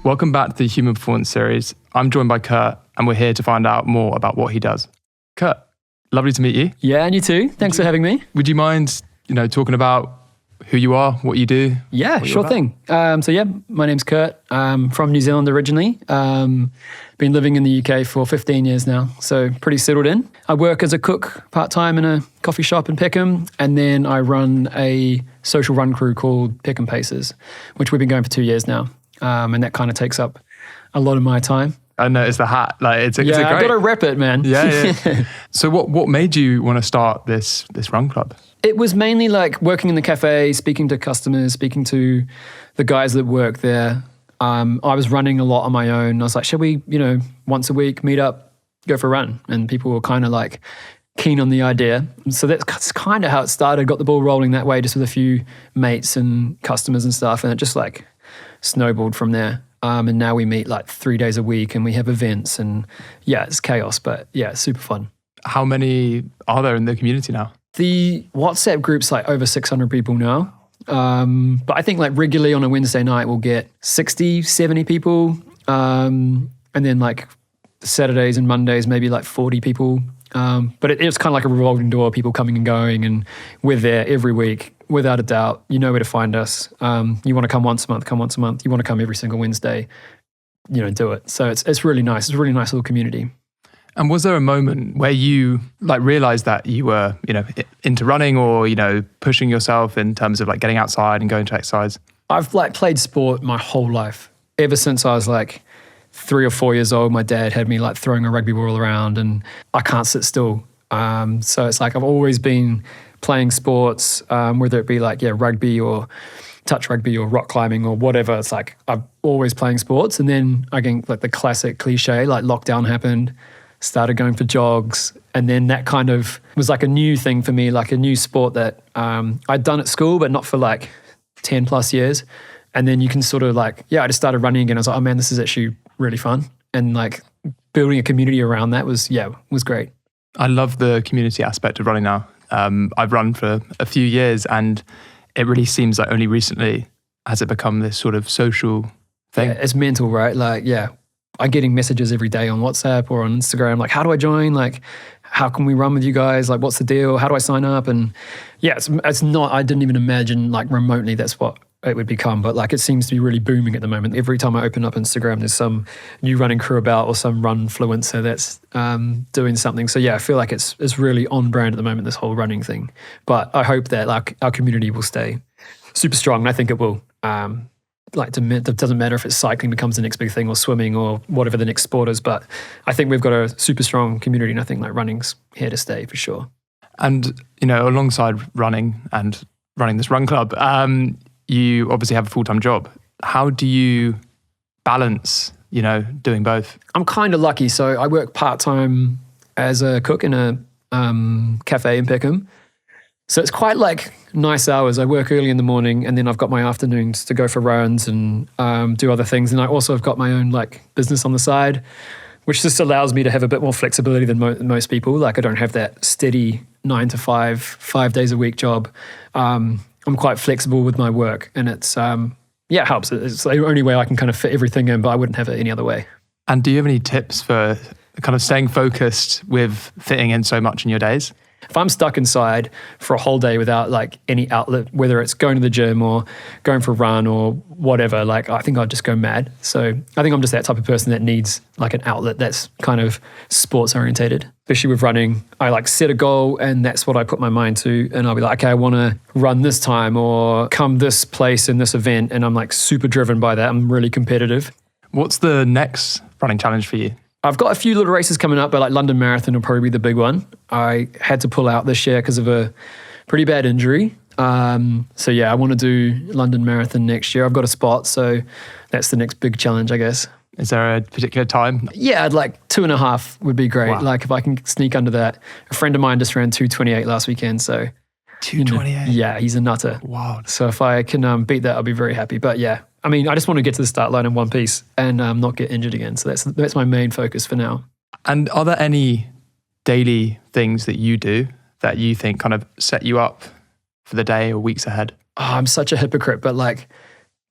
Welcome back to the Human Performance Series. I'm joined by Kurt, and we're here to find out more about what he does. Kurt, lovely to meet you. Yeah, and you too. Thanks for having me. Would you mind, talking about who you are, what you do? Yeah, sure thing. My name's Kurt. I'm from New Zealand originally. Been living in the UK for 15 years now, so pretty settled in. I work as a cook part-time in a coffee shop in Peckham, and then I run a social run crew called Peckham Paces, which we've been going for 2 years now. And that kind of takes up a lot of my time. I noticed the hat. It's a great... I've got to rep it, man. Yeah. So what made you want to start this run club? It was mainly like working in the cafe, speaking to customers, speaking to the guys that work there. I was running a lot on my own. I was like, shall we, once a week, meet up, go for a run? And people were kind of like keen on the idea. So that's kind of how it started. Got the ball rolling that way, just with a few mates and customers and stuff. And it just like snowballed from there. And now we meet like 3 days a week and we have events and it's chaos, but it's super fun. How many are there in the community now? The WhatsApp group's like over 600 people now. But I think like regularly on a Wednesday night, we'll get 60, 70 people. And then like Saturdays and Mondays, maybe like 40 people. But it's kind of like a revolving door, people coming and going, and we're there every week, without a doubt. You know where to find us. You want to come once a month, come once a month. You want to come every single Wednesday, do it. So it's really nice. It's a really nice little community. And was there a moment where you realized that you were, into running or, pushing yourself in terms of getting outside and going to exercise? I've played sport my whole life. Ever since I was 3 or 4 years old, my dad had me throwing a rugby ball around and I can't sit still. So it's I've always been playing sports, whether it be rugby or touch rugby or rock climbing or whatever. It's I'm always playing sports. And then again, the classic cliche, lockdown happened, started going for jogs. And then that kind of was a new thing for me, a new sport that I'd done at school, but not for 10 plus years. And then you can sort of I just started running again. I was like, oh man, this is actually really fun. And building a community around that was great. I love the community aspect of running now. I've run for a few years and it really seems only recently has it become this sort of social thing. Yeah, it's mental, right? I'm getting messages every day on WhatsApp or on Instagram, how do I join? How can we run with you guys? What's the deal? How do I sign up? And it's not, I didn't even imagine remotely that's what it would become, but it seems to be really booming at the moment. Every time I open up Instagram, there's some new running crew about or some run influencer that's doing something. So I feel it's really on brand at the moment, this whole running thing. But I hope that our community will stay super strong, and I think it will. It doesn't matter if it's cycling becomes the next big thing or swimming or whatever the next sport is, but I think we've got a super strong community, and I think running's here to stay for sure. And, alongside running and running this run club, you obviously have a full-time job. How do you balance, doing both? I'm kind of lucky. So I work part-time as a cook in a cafe in Peckham. So it's quite nice hours. I work early in the morning and then I've got my afternoons to go for runs and do other things. And I also have got my own business on the side, which just allows me to have a bit more flexibility than most people. I don't have that steady 9 to 5 days a week job. I'm quite flexible with my work and it's, it helps. It's the only way I can kind of fit everything in, but I wouldn't have it any other way. And do you have any tips for kind of staying focused with fitting in so much in your days? If I'm stuck inside for a whole day without any outlet, whether it's going to the gym or going for a run or whatever, I think I'd just go mad. So I think I'm just that type of person that needs an outlet that's kind of sports orientated. Especially with running, I set a goal and that's what I put my mind to. And I'll be okay, I want to run this time or come this place in this event. And I'm super driven by that. I'm really competitive. What's the next running challenge for you? I've got a few little races coming up, but London Marathon will probably be the big one. I had to pull out this year because of a pretty bad injury. I want to do London Marathon next year. I've got a spot, so that's the next big challenge, I guess. Is there a particular time? Yeah, I'd 2.5 would be great. Wow. If I can sneak under that. A friend of mine just ran 2:28 last weekend, so 2:28. Yeah, he's a nutter. Wow. So if I can beat that, I'll be very happy. But I just want to get to the start line in one piece and not get injured again. So that's my main focus for now. And are there any daily things that you do that you think kind of set you up for the day or weeks ahead? Oh, I'm such a hypocrite, but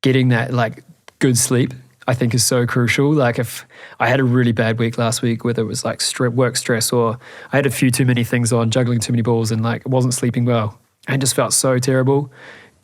getting that good sleep. I think is so crucial. Like if I had a really bad week last week, whether it was like work stress or I had a few too many things on, juggling too many balls and like wasn't sleeping well, I just felt so terrible.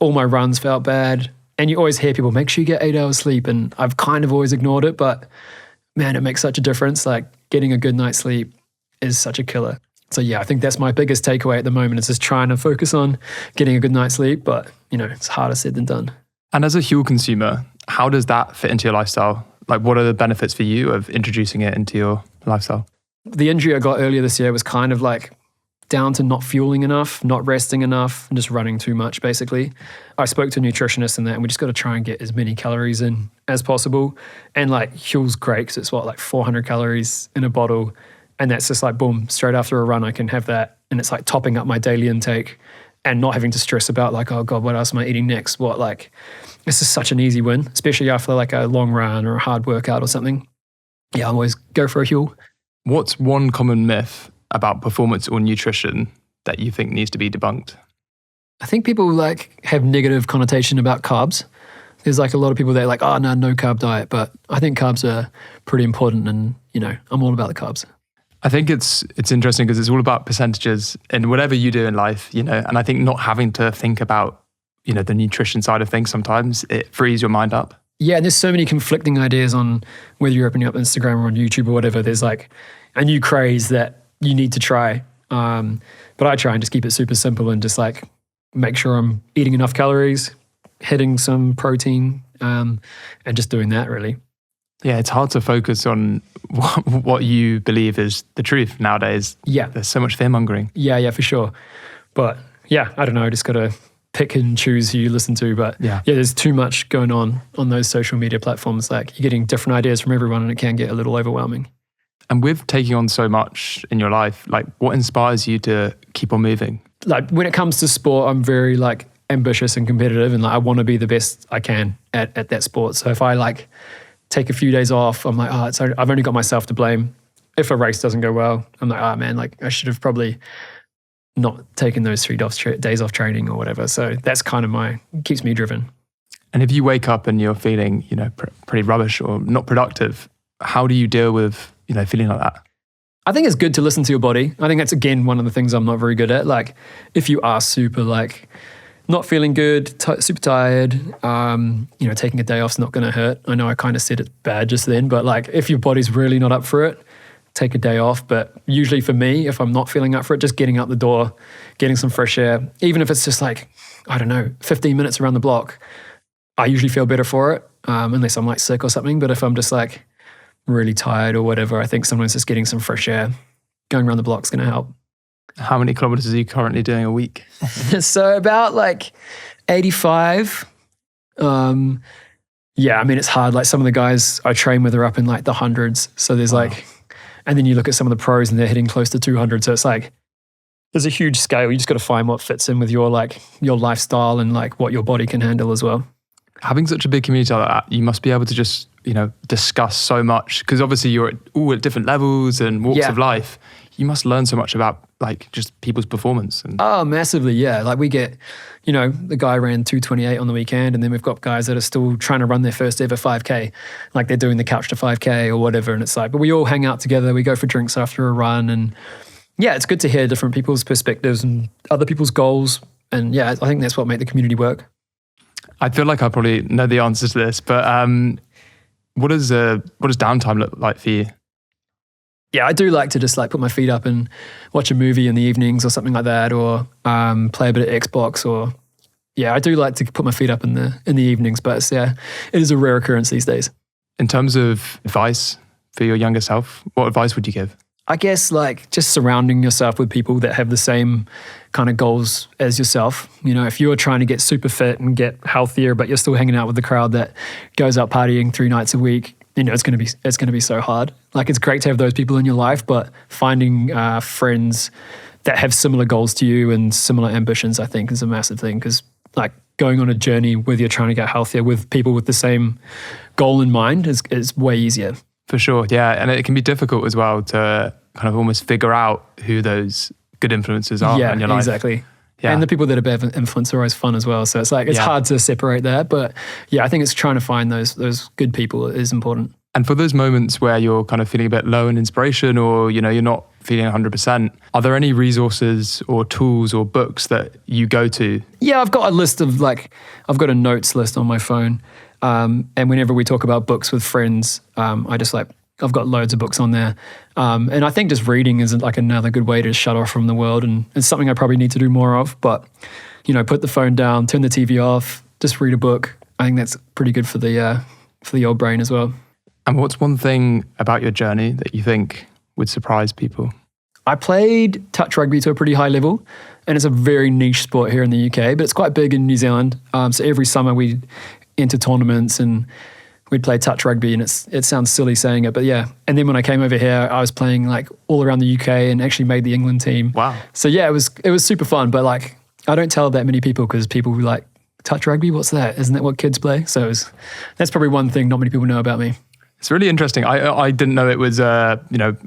All my runs felt bad. And you always hear people, make sure you get 8 hours sleep. And I've kind of always ignored it, but man, it makes such a difference. Like getting a good night's sleep is such a killer. So yeah, I think that's my biggest takeaway at the moment is just trying to focus on getting a good night's sleep. But it's harder said than done. And as a Huel consumer, how does that fit into your lifestyle? Like what are the benefits for you of introducing it into your lifestyle? The injury I got earlier this year was kind of like down to not fueling enough, not resting enough, and just running too much, basically. I spoke to a nutritionist and that, and we just got to try and get as many calories in as possible. And like Huel's great because it's like 400 calories in a bottle. And that's just like, boom, straight after a run, I can have that. And it's like topping up my daily intake and not having to stress about like, oh God, what else am I eating next? It's just such an easy win, especially after like a long run or a hard workout or something. Yeah, I always go for a Huel. What's one common myth about performance or nutrition that you think needs to be debunked? I think people like have negative connotation about carbs. There's like a lot of people that are like, oh no carb diet, but I think carbs are pretty important and I'm all about the carbs. I think it's interesting because it's all about percentages and whatever you do in life, and I think not having to think about, the nutrition side of things sometimes, it frees your mind up. Yeah, and there's so many conflicting ideas on whether you're opening up Instagram or on YouTube or whatever. There's like a new craze that you need to try. But I try and just keep it super simple and just like make sure I'm eating enough calories, hitting some protein, and just doing that really. Yeah, it's hard to focus on what you believe is the truth nowadays. Yeah. There's so much fear-mongering. Yeah, for sure. But yeah, I don't know, just got to pick and choose who you listen to. But yeah, there's too much going on those social media platforms. Like you're getting different ideas from everyone and it can get a little overwhelming. And with taking on so much in your life, like what inspires you to keep on moving? Like when it comes to sport, I'm very like ambitious and competitive and like I want to be the best I can at that sport. So if I like take a few days off, I'm like, I've only got myself to blame. If a race doesn't go well, I'm like, man, like I should have probably not taken those 3 days off training or whatever. So that's kind of keeps me driven. And if you wake up and you're feeling, pretty rubbish or not productive, how do you deal with, feeling like that? I think it's good to listen to your body. I think that's, again, one of the things I'm not very good at. Like if you are super like not feeling good, super tired, taking a day off is not going to hurt. I know I kind of said it bad just then, but like if your body's really not up for it, take a day off. But usually for me, if I'm not feeling up for it, just getting out the door, getting some fresh air, even if it's just like, 15 minutes around the block, I usually feel better for it, unless I'm like sick or something. But if I'm just like really tired or whatever, I think sometimes just getting some fresh air, going around the block is going to help. How many kilometers are you currently doing a week? So about like 85. Yeah, I mean, it's hard. Like some of the guys I train with are up in like the hundreds. So there's and then you look at some of the pros and they're hitting close to 200. So it's like, there's a huge scale. You just got to find what fits in with your lifestyle and like what your body can handle as well. Having such a big community like that, you must be able to just, discuss so much because obviously you're all at different levels and walks of life. You must learn so much about like just people's performance. Oh, massively, yeah. Like we get, the guy ran 2:28 on the weekend and then we've got guys that are still trying to run their first ever 5K. Like they're doing the couch to 5K or whatever. And it's like, but we all hang out together. We go for drinks after a run. And yeah, it's good to hear different people's perspectives and other people's goals. And yeah, I think that's what makes the community work. I feel like I probably know the answers to this, but what does downtime look like for you? Yeah, I do like to just like put my feet up and watch a movie in the evenings or something like that, or play a bit of Xbox. Or yeah, I do like to put my feet up in the evenings, but it is a rare occurrence these days. In terms of advice for your younger self, what advice would you give? I guess like just surrounding yourself with people that have the same kind of goals as yourself. If you're trying to get super fit and get healthier, but you're still hanging out with the crowd that goes out partying 3 nights a week, it's going to be so hard. Like it's great to have those people in your life, but finding friends that have similar goals to you and similar ambitions, I think, is a massive thing. Because like going on a journey where you're trying to get healthier with people with the same goal in mind is way easier. For sure, yeah. And it can be difficult as well to kind of almost figure out who those good influences are in your life. Exactly. Yeah. And the people that are bad influence are always fun as well. So it's like, it's hard to separate that. But yeah, I think it's trying to find those good people is important. And for those moments where you're kind of feeling a bit low in inspiration, or, you know, you're not feeling 100%, are there any resources or tools or books that you go to? Yeah, I've got a list of I've got a notes list on my phone. And whenever we talk about books with friends, I've got loads of books on there. And I think just reading is like another good way to shut off from the world. And it's something I probably need to do more of. But, you know, put the phone down, turn the TV off, just read a book. I think that's pretty good for the old brain as well. And what's one thing about your journey that you think would surprise people? I played touch rugby to a pretty high level, and it's a very niche sport here in the UK, but it's quite big in New Zealand. So every summer we'd enter tournaments and we'd play touch rugby, and it sounds silly saying it, but yeah. And then when I came over here, I was playing like all around the UK and actually made the England team. Wow. So yeah, it was super fun, but like I don't tell that many people because people were like, touch rugby, what's that? Isn't that what kids play? So that's probably one thing not many people know about me. It's really interesting. I didn't know it was a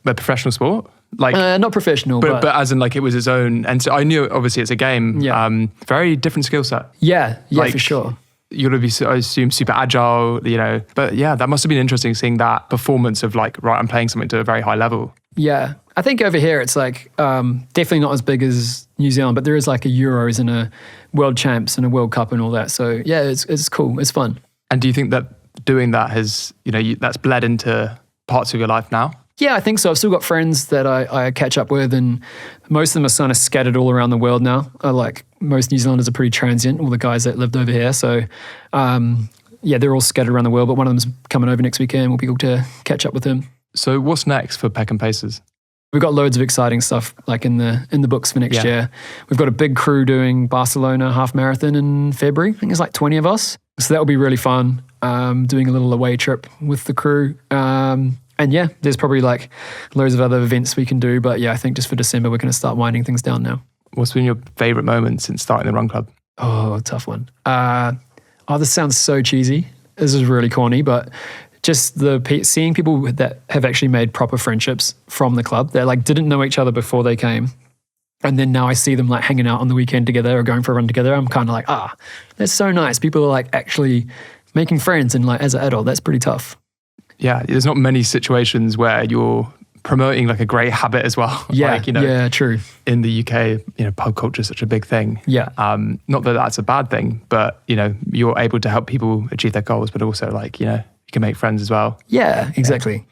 professional sport. Like not professional, but as in like it was its own. And so I knew obviously it's a game. Yeah. Very different skill set. Yeah, like, for sure. You're going to be, I assume, super agile, you know. But yeah, that must have been interesting seeing that performance of like, right, I'm playing something to a very high level. Yeah. I think over here it's like definitely not as big as New Zealand, but there is like a Euros and a World Champs and a World Cup and all that. So yeah, it's cool. It's fun. And do you think that doing that has, you know, that's bled into parts of your life now? Yeah, I think so. I've still got friends that I catch up with, and most of them are kind of scattered all around the world now. Like most New Zealanders are pretty transient, all the guys that lived over here. So yeah, they're all scattered around the world, but one of them's coming over next weekend. We'll be able to catch up with him. So what's next for Peckham Pacers? We've got loads of exciting stuff like in the books for next year. We've got a big crew doing Barcelona half marathon in February. I think it's like 20 of us. So that'll be really fun. Doing a little away trip with the crew. And yeah, there's probably like loads of other events we can do. But yeah, I think just for December, we're going to start winding things down now. What's been your favorite moment since starting the run club? Oh, tough one. This sounds so cheesy. This is really corny, but just seeing people that have actually made proper friendships from the club that like didn't know each other before they came. And then now I see them like hanging out on the weekend together or going for a run together. I'm kind of like, that's so nice. People are like actually making friends, and like as an adult, that's pretty tough. Yeah, there's not many situations where you're promoting like a great habit as well. Yeah, like, you know, yeah, true. In the UK, you know, pub culture is such a big thing. Yeah. Not that that's a bad thing, but you know, you're able to help people achieve their goals, but also like, you know, you can make friends as well. Yeah, exactly.